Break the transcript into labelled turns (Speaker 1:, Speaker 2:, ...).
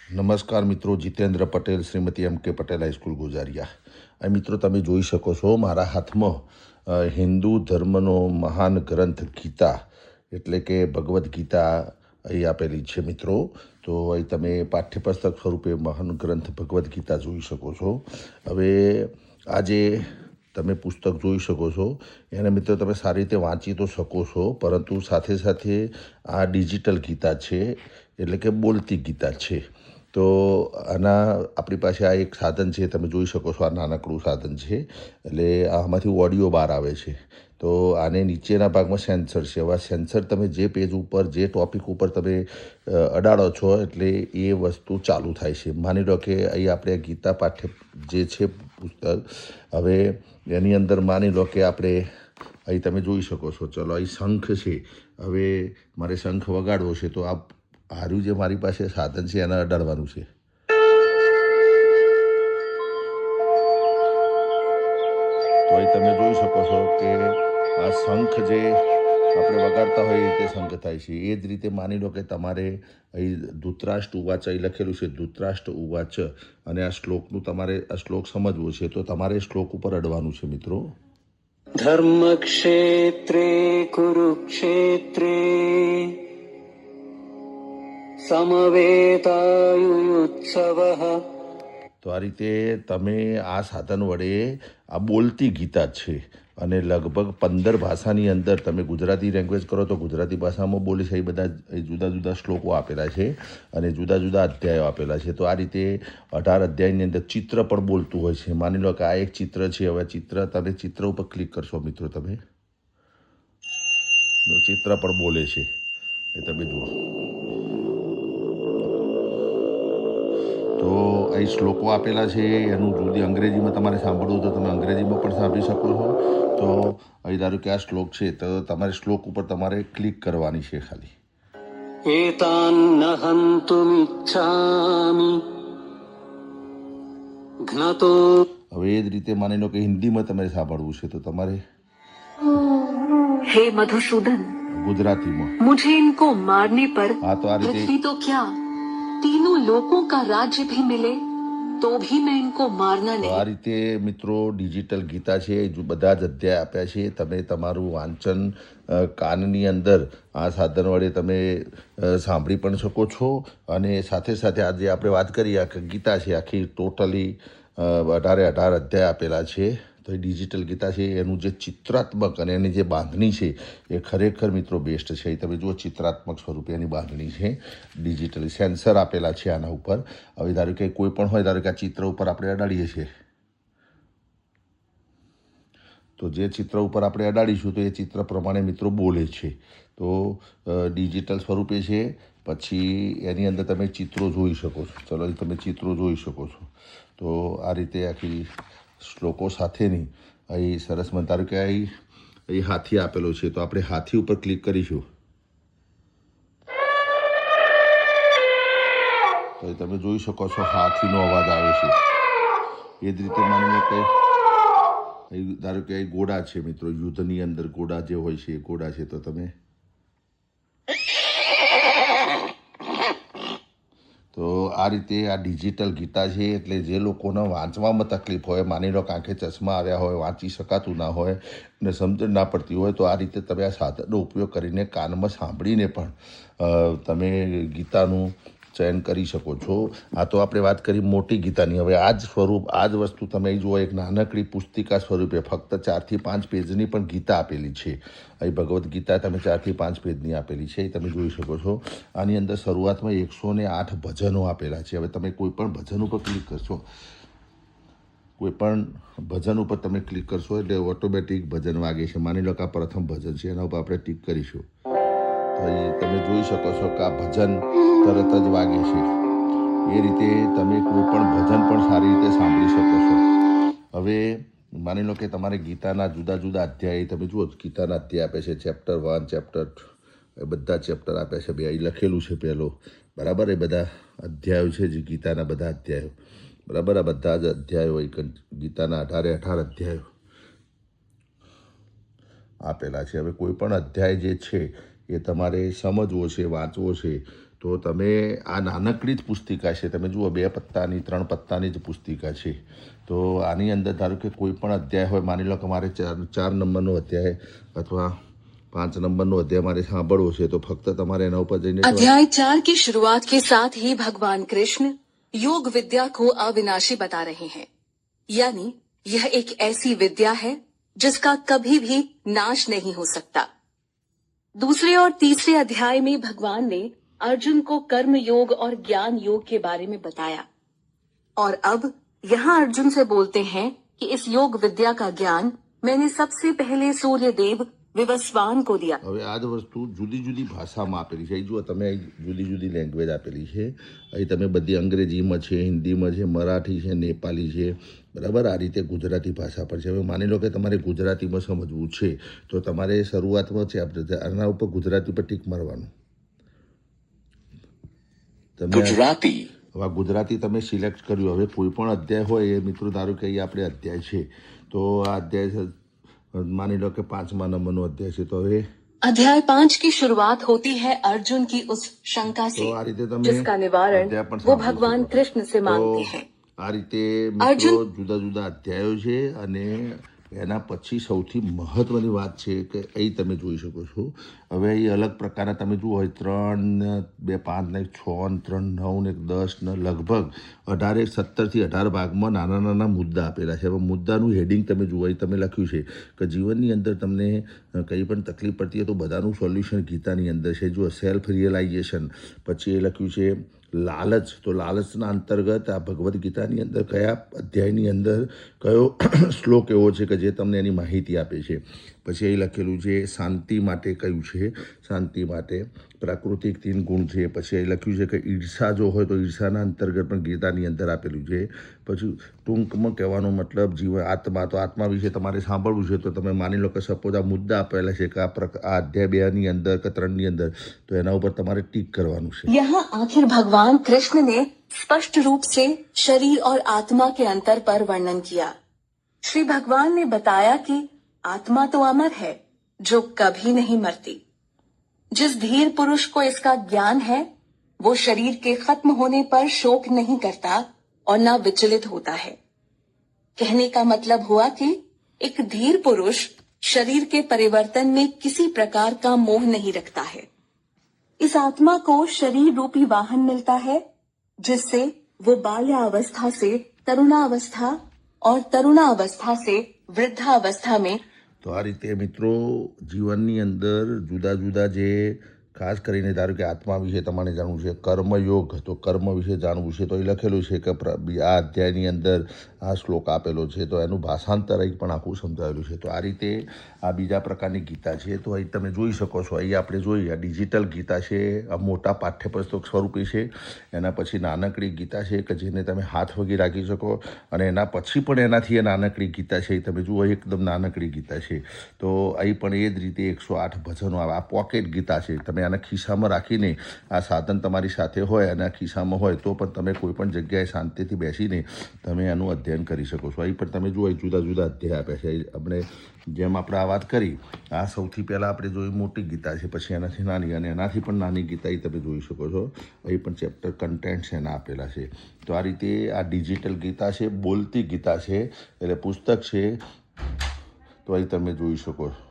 Speaker 1: નમસ્કાર મિત્રો, જીતેન્દ્ર પટેલ, શ્રીમતી એમ કે પટેલ હાઈસ્કૂલ ગુજારિયા. આ મિત્રો તમે જોઈ શકો છો મારા હાથમાં હિન્દુ ધર્મનો મહાન ગ્રંથ ગીતા એટલે કે ભગવદ્ ગીતા અહીં આપેલી છે મિત્રો. તો અહીં તમે પાઠ્યપુસ્તક સ્વરૂપે મહાન ગ્રંથ ભગવદ્ ગીતા જોઈ શકો છો. હવે આજે તમે પુસ્તક જોઈ શકો છો એને મિત્રો તમે સારી રીતે વાંચી તો શકો છો, પરંતુ સાથે સાથે આ ડિજિટલ ગીતા છે એટલે કે બોલતી ગીતા છે. તો આના આપણી પાસે આ એક સાધન છે, તમે જોઈ શકો છો. આ નાનકડું સાધન છે એટલે આમાંથી ઓડિયો બહાર આવે છે. તો આને નીચેના ભાગમાં સેન્સર છે. હવે સેન્સર તમે જે પેજ ઉપર જે ટૉપિક ઉપર તમે અડાડો છો એટલે એ વસ્તુ ચાલુ થાય છે. માની લો કે અહીં આપણે ગીતા પાઠ્ય જે છે પુસ્તક, હવે એની અંદર માની લો કે આપણે અહીં તમે જોઈ શકો છો. ચલો, અહીં શંખ છે. હવે મારે શંખ વગાડવો છે તો આ હાર્યું જે મારી પાસે સાધન છે એને અડાડવાનું છે. તો અહીં તમે જોઈ શકો છો કે આ શંખ જે આપણે વગાડતા હોય એ રીતે શંખ થાય છે. એ જ રીતે માની લો કે તમારે અહીં ધૃતરાષ્ટ્ર ઉવાચ અહીં લખેલું છે, ધૃતરાષ્ટ્ર ઉવાચ, અને આ શ્લોકનું તમારે આ શ્લોક સમજવો છે તો તમારે શ્લોક ઉપર અડવાનું છે મિત્રો.
Speaker 2: ધર્મક્ષેત્રે કુરુક્ષેત્રે સમવેતાયુયુત્સવઃ.
Speaker 1: તો આ રીતે તમે આ સાધન વડે આ બોલતી ગીતા છે અને લગભગ 15 ભાષાની અંદર તમે ગુજરાતી લેંગ્વેજ કરો તો ગુજરાતી ભાષામાં બોલે છે. એ બધા જુદા જુદા શ્લોકો આપેલા છે અને જુદા જુદા અધ્યાયો આપેલા છે. તો આ રીતે 18 અધ્યાયની અંદર ચિત્ર પણ બોલતું હોય છે. માની લો કે આ એક ચિત્ર છે. હવે તમે ચિત્ર ઉપર ક્લિક કરશો મિત્રો, તમે ચિત્ર પણ બોલે છે એ તમે જુઓ. તો અહીં શ્લોકો આપેલા છે, એનું જુદી અંગ્રેજીમાં તમારે સાંભળવું તો તમે અંગ્રેજીમાં પણ સાંભળી શકો છો. તો અહીં ધારો કે આ શ્લોક છે તો તમારે શ્લોક ઉપર તમારે ક્લિક કરવાની છે ખાલી.
Speaker 2: એતાન્નહંતુમિચ્છામિ જ્ઞાતો.
Speaker 1: હવે એ જ રીતે માની લો કે હિન્દીમાં તમારે સાંભળવું છે તો તમારે
Speaker 3: हे मधुसूदन,
Speaker 1: ગુજરાતીમાં.
Speaker 3: मुझे इनको मारने पर
Speaker 1: हाँ, तो आ रही थी।
Speaker 3: पृथ्वी तो क्या तीनों लोकों का राज्य भी मिले तो भी मैं इनको मारना
Speaker 1: તો આ
Speaker 3: नहीं.
Speaker 1: રીતે મિત્રો ડિજિટલ ગીતા છે. બધા જ અધ્યાય આપ્યા છે. તમે તમારું વાંચન કાનની અંદર આ સાધન વડે તમે સાંભળી પણ શકો છો. અને સાથે સાથે આજે આપણે વાત કરી આ ગીતા છે આખી ટોટલી 18 અધ્યાય આપેલા છે. તો એ ડિજિટલ ગીતા છે, એનું જે ચિત્રાત્મક અને એની જે બાંધણી છે એ ખરેખર મિત્રો બેસ્ટ છે. તમે જુઓ, ચિત્રાત્મક સ્વરૂપે એની બાંધણી છે. ડિજિટલી સેન્સર આપેલા છે આના ઉપર. હવે ધારો કે કોઈ પણ હોય, ધારો કે આ ચિત્ર ઉપર આપણે અડાડીએ છીએ તો જે ચિત્ર ઉપર આપણે અડાડીશું તો એ ચિત્ર પ્રમાણે મિત્રો બોલે છે. તો ડિજિટલ સ્વરૂપે છે. પછી એની અંદર તમે ચિત્રો જોઈ શકો છો. ચલો, તમે ચિત્રો જોઈ શકો છો. તો આ રીતે આખી શ્લોકો સાથેની અહીં સરસ ધારો કે અહીં હાથી આપેલો છે તો આપણે હાથી ઉપર ક્લિક કરીશું તો તમે જોઈ શકો છો હાથીનો અવાજ આવે છે. એ જ રીતે માની લો કે ધારો કે અહીં ઘોડા છે મિત્રો, યુદ્ધની અંદર ઘોડા જે હોય છે એ ઘોડા છે તો તમે તો આ રીતે આ ડિજિટલ ગીતા છે. એટલે જે લોકોને વાંચવામાં તકલીફ હોય, માની લો કે આંખે ચશ્મા આવ્યા હોય, વાંચી શકાતું ના હોય અને સમજણ ના પડતી હોય, તો આ રીતે તમે આ સાધનનો ઉપયોગ કરીને કાનમાં સાંભળીને પણ તમે ગીતાનું ચયન કરી શકો છો. આ તો આપણે વાત કરી મોટી ગીતાની. હવે આ જ સ્વરૂપ, આ જ વસ્તુ તમે જુઓ, એક નાનકડી પુસ્તિકા સ્વરૂપે ફક્ત 4 થી 5 પેજની પણ ગીતા આપેલી છે. અહીં ભગવદ્ ગીતા તમે 4 થી 5 પેજની આપેલી છે, એ તમે જોઈ શકો છો. આની અંદર શરૂઆતમાં 108 ભજનો આપેલા છે. હવે તમે કોઈ પણ ભજન ઉપર ક્લિક કરશો, કોઈ પણ ભજન ઉપર તમે ક્લિક કરશો એટલે ઓટોમેટિક ભજન વાગે છે. માની લો કે આ પ્રથમ ભજન છે, એના ઉપર આપણે ટીક કરીશું તો તમે જોઈ શકો છો કે આ ભજન તરત જ વાગે છે. એ રીતે તમે કોઈ પણ ભજન પણ સારી રીતે સાંભળી શકો છો. હવે માની લો કે તમારે ગીતાના જુદા જુદા અધ્યાય, તમે જુઓ ગીતાના અધ્યાય આપે છે, ચેપ્ટર 1, ચેપ્ટર, એ બધા ચેપ્ટર આપ્યા છે. બે અહીં લખેલું છે પહેલો, બરાબર. એ બધા અધ્યાયો છે જે ગીતાના બધા અધ્યાયો, બરાબર. આ બધા જ અધ્યાયો ગીતાના 18 અધ્યાયો આપેલા છે. હવે કોઈ પણ અધ્યાય જે છે એ તમારે સમજવો છે, વાંચવો છે તો તમે આ નાનકડી જ પુસ્તિકા છે, તમે જુઓ 2 પત્તાની 3 પત્તાની જ પુસ્તિકા છે. તો આની અંદર ધારો કે કોઈ પણ અધ્યાય હોય, માની લો કે મારે 4 નંબરનો અધ્યાય અથવા 5 નंबर अध्याय हमारे सांभळो छे तो फक्त तमारे एना उपर जईने
Speaker 3: अध्याय 4 की शुरुआत के साथ ही भगवान कृष्ण योग विद्या को अविनाशी बता रहे हैं, यानी यह एक ऐसी विद्या है जिसका कभी भी नाश नहीं हो सकता। दूसरे और तीसरे अध्याय में भगवान ने अर्जुन को कर्म योग और ज्ञान योग के बारे में बताया और अब यहाँ अर्जुन से बोलते हैं कि इस योग विद्या का ज्ञान मैंने सबसे पहले सूर्यदेव विवस्वान को दिया।
Speaker 1: હવે આ જ વસ્તુ જુદી જુદી ભાષામાં આપેલી છે. અહીં જુઓ તમે જુદી જુદી લેંગ્વેજ આપેલી છે. અહીં તમે બધી અંગ્રેજીમાં છે, હિન્દીમાં છે, મરાઠી છે, નેપાળી છે, બરાબર. આ રીતે ગુજરાતી ભાષા પર છે. હવે માની લો કે તમારે ગુજરાતીમાં સમજવું છે તો તમારે શરૂઆતમાં છે આપણે આના ઉપર ગુજરાતી પર ટીક મારવાનું. તમે
Speaker 4: ગુજરાતી
Speaker 1: હવે ગુજરાતી તમે સિલેક્ટ કર્યું. હવે કોઈ પણ અધ્યાય હોય એ મિત્રો ધારો કે અહીં આપણે અધ્યાય છે તો આ અધ્યાય मानी लो कि 5वां नंबर अध्याय से तो
Speaker 3: अध्याय 5 की शुरुआत होती है अर्जुन की उस शंका से जिसका निवारण वो भगवान कृष्ण से मांगते हैं।
Speaker 1: आ रीते मित्रों जुदा जुदा अध्यायो छे अने एना पछी सौथी महत्वनी वात छे के અહીં તમે જોઈ શકો છો. હવે અહીં અલગ પ્રકારના તમે જુઓ હોય 3 ને 2 5 ને 6 ને 3 9 ને 10 ને લગભગ 18 17 થી 18 ભાગમાં નાના નાના મુદ્દા આપેલા છે. હવે મુદ્દાનું હેડિંગ તમે જુઓ અહીં તમે લખ્યું છે કે જીવનની અંદર તમને કંઈ પણ તકલીફ પડતી હોય તો બધાનું સોલ્યુશન ગીતાની અંદર છે. જુઓ સેલ્ફ રિયલાઇઝેશન, પછી એ લખ્યું છે લાલચ. તો લાલચના અંતર્ગત આ ભગવદ્ ગીતાની અંદર કયા અધ્યાયની અંદર કયો શ્લોક એવો છે કે જે તમને એની માહિતી આપે છે. પછી અહીં લખેલું છે શાંતિ માટે કયું છે, શાંતિ માટે પ્રાકૃતિક 3 ગુણ છે. પછી અહીં લખ્યું છે કે ઈર્ષા જો હોય તો ઈર્ષાના અંતર્ગત પણ ગીતાની અંદર આપેલું છે. પછી ટૂંકમાં કહેવાનો મતલબ જીવન આત્મા, તો આત્મા વિશે તમારે સાંભળવું છે તો તમે માની લો કે સપોઝ આ મુદ્દા આપેલા છે કે આ અધ્યાય 2 ની અંદર કે 3 ની અંદર, તો એના ઉપર તમારે ટીક કરવાનું છે.
Speaker 3: यहाँ आखिर भगवान कृष्ण ने स्पष्ट रूप से शरीर और आत्मा के अंतर पर वर्णन किया। श्री भगवान ने बताया कि आत्मा तो अमर है जो कभी नहीं मरती। जिस धीर पुरुष को इसका ज्ञान है वो शरीर के खत्म होने पर शोक नहीं करता और न विचलित होता है। कहने का मतलब हुआ कि एक धीर पुरुष शरीर के परिवर्तन में किसी प्रकार का मोह नहीं रखता है। इस आत्मा को शरीर रूपी वाहन मिलता है जिससे वो बाल्यावस्था से तरुणावस्था और तरुणावस्था से वृद्धावस्था में
Speaker 1: તો આ રીતે મિત્રો જીવનની અંદર જુદા જુદા જે ખાસ કરીને ધારો કે આત્મા વિશે તમારે જાણવું છે, કર્મયોગ, તો કર્મ વિશે જાણવું છે તો એ લખેલું છે કે આ અધ્યાયની અંદર આ શ્લોક આપેલો છે તો એનું ભાષાંતર અહીં પણ આખું સમજાવેલું છે. તો આ રીતે આ બીજા પ્રકારની ગીતા છે. તો અહીં તમે જોઈ શકો છો, અહીં આપણે જોઈએ આ ડિજિટલ ગીતા છે, આ મોટા પાઠ્યપુસ્તક સ્વરૂપે છે. એના પછી નાનકડી ગીતા છે કે જેને તમે હાથ વગી રાખી શકો, અને એના પછી પણ એનાથી એ નાનકડી ગીતા છે. તમે જુઓ એકદમ નાનકડી ગીતા છે. તો અહીં પણ એ જ રીતે 108 ભજનો આવે. આ પોકેટ ગીતા છે. તમે આના ખિસ્સામાં રાખીને આ સાધન તમારી સાથે હોય અને આ ખિસ્સામાં હોય તો પણ તમે કોઈ પણ જગ્યાએ શાંતિથી બેસીને તમે એનું અધ્યયન કરી શકો છો. અહીં પણ તમે જુઓ જુદા જુદા અધ્યાય આપ્યા છે. આપણે જેમ આપણે આ વાત કરી, આ સૌથી પહેલાં આપણે જોઈ મોટી ગીતા છે, પછી એનાથી નાની અને એનાથી પણ નાની ગીતા એ તમે જોઈ શકો છો. અહીં પણ ચેપ્ટર કન્ટેન્ટ્સ એના આપેલા છે. તો આ રીતે આ ડિજિટલ ગીતા છે, બોલતી ગીતા છે, એટલે પુસ્તક છે. તો અહીં તમે જોઈ શકો છો.